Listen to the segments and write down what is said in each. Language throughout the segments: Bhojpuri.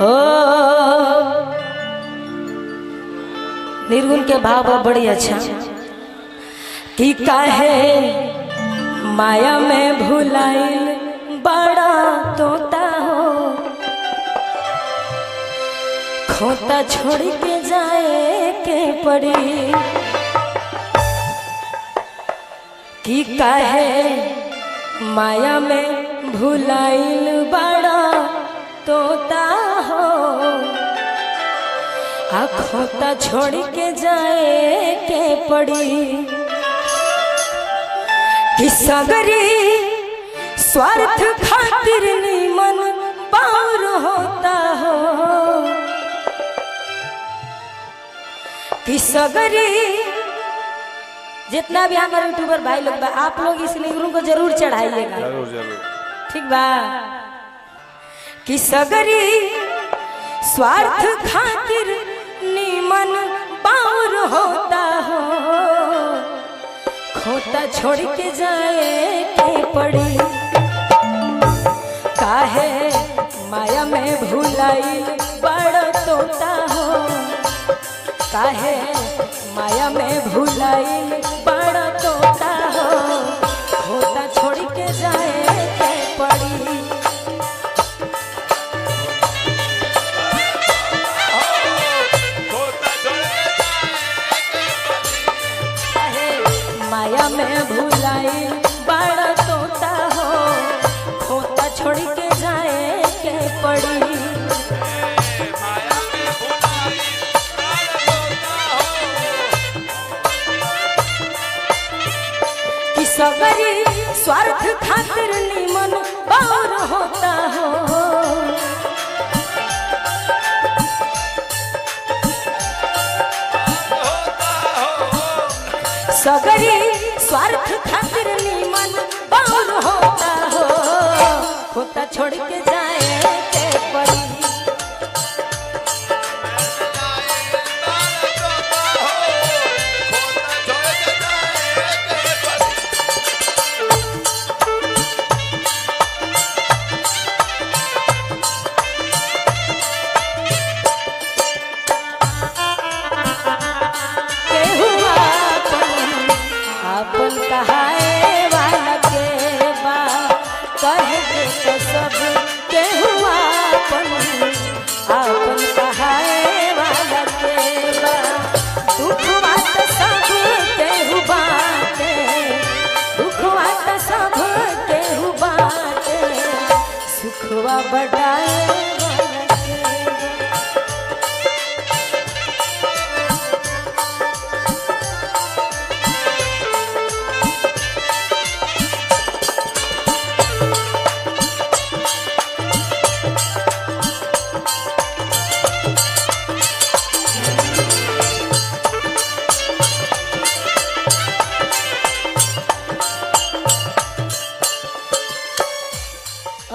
ओ निर्गुण के भाव बड़ी अच्छा कि काहे माया में भुलाइल बड़ा तोता हो, खोता छोड़ के जाए के पड़ी। कि काहे माया में भुलाइल बड़ा तोता हो, खोता छोड़ के जाए के पड़ी। कि सगरी स्वार्थ खातिर निमन पार होता हो, कि सगरी जितना भी हमारे यूट्यूबर भाई लोग बा, आप लोग इस लिंक को जरूर चढ़ाइएगा, जरूर जरूर, ठीक बा। कि सगरी स्वार्थ खातिर निमन पार होता हो, खोता छोड़ के जाए के पड़ी। काहे माया में भुलाई बड़ा तोता हो, काहे माया में भुलाई बड़ा तोता हो, खोता छोड़ के जाए के पड़ी। माया में भुलाई बड़ा तोता हो, खोता छोड़ के जाए के पड़ी। कि सगरी स्वार्थ खातिर निमन बार होता हो, सगरी स्वार्थ खातिर निमन बार होता हो, खोता छोड़ के जाए के पड़ी। अपन कहाए वाला के बा, कहे के तो सब के हुआ अपन कहाए वाला के बा। दुख बात सब के हुबाते, दुख बात सब के हुबाते, सुखवा बढ़ाए वाला के बा।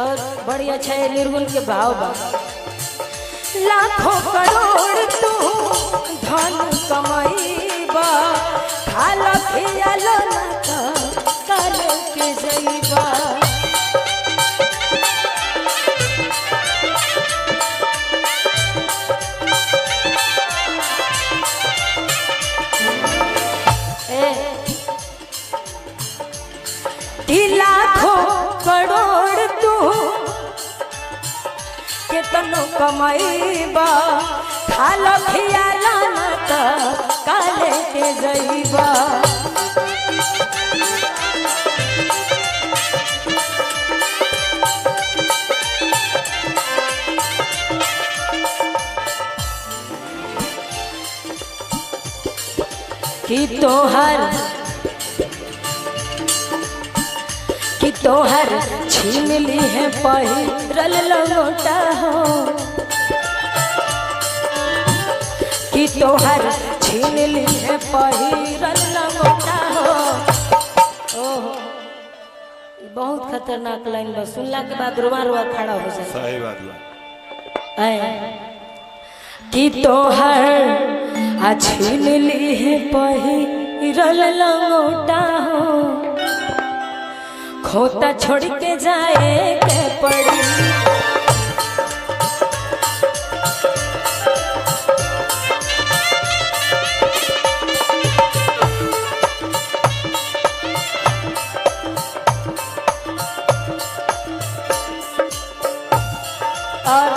और बड़ी अच्छा है निर्गुण के भाव बा। लाखों करोड़ तू धन कमाईबा, खाला खियालो ना तो कल के जईबा। लाखों करोड़ तू केतनो कमाईबा, खाला खियाला ना तो काले के जईबा। कि तोहर छीन ली है पहिरल लंगोटा हो, कि तोहर छीन ली है पहिरल लंगोटा हो। ओहो बहुत खतरनाक लाइन बा, सुनला के बाद रुआ रुआ खड़ा हो जाए। सही बात बा। कि तोहर छीन ली है पहिरल लंगोटा हो, खोता छोड़ के जाए के पड़ी। और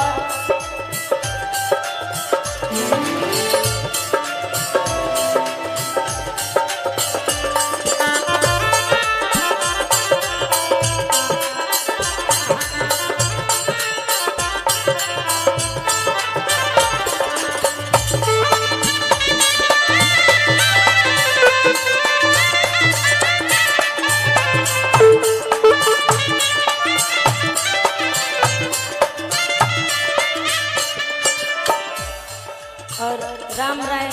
राम राय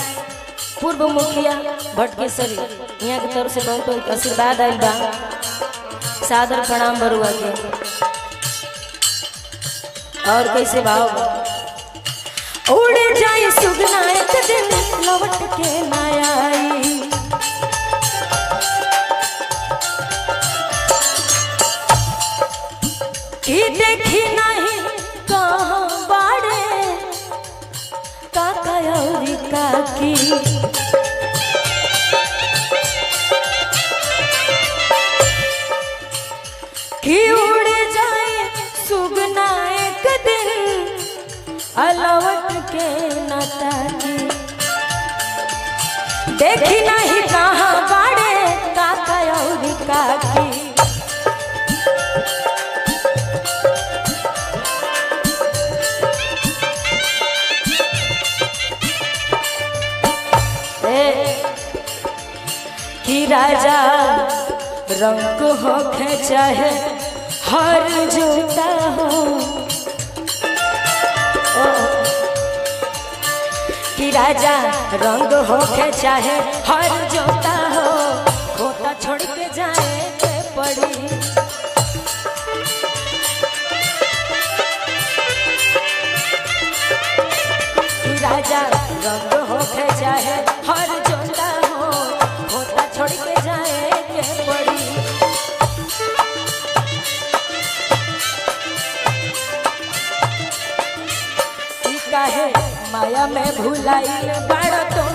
पूर्व मुखिया भटकेश्वरी यहाँ की तरफ से बहुत बहुत आशीर्वाद आयल बा। सादर प्रणाम बरुआ के। और कैसे भाव बा? उड़ जाए सुगना एक दिन लौट के ना आई, कि देखी नहीं कहाँ बाड़े काका और काकी, कि उड़ जाए सुगना एक दिन अलवट के न ताकी, देखी नहीं कहाँ बाड़े काका और काकी। कि राजा रंग हो के चाहे हर जूता हो, कि राजा रंग हो के चाहे हर जूता हो, खोता छोड़ के जाए के पड़ी। कि राजा रंग हो के चाहे हर जूता हो, खोता छोड़ के जाए के पड़ी। काहे माया में भुलाई बाड़ा तो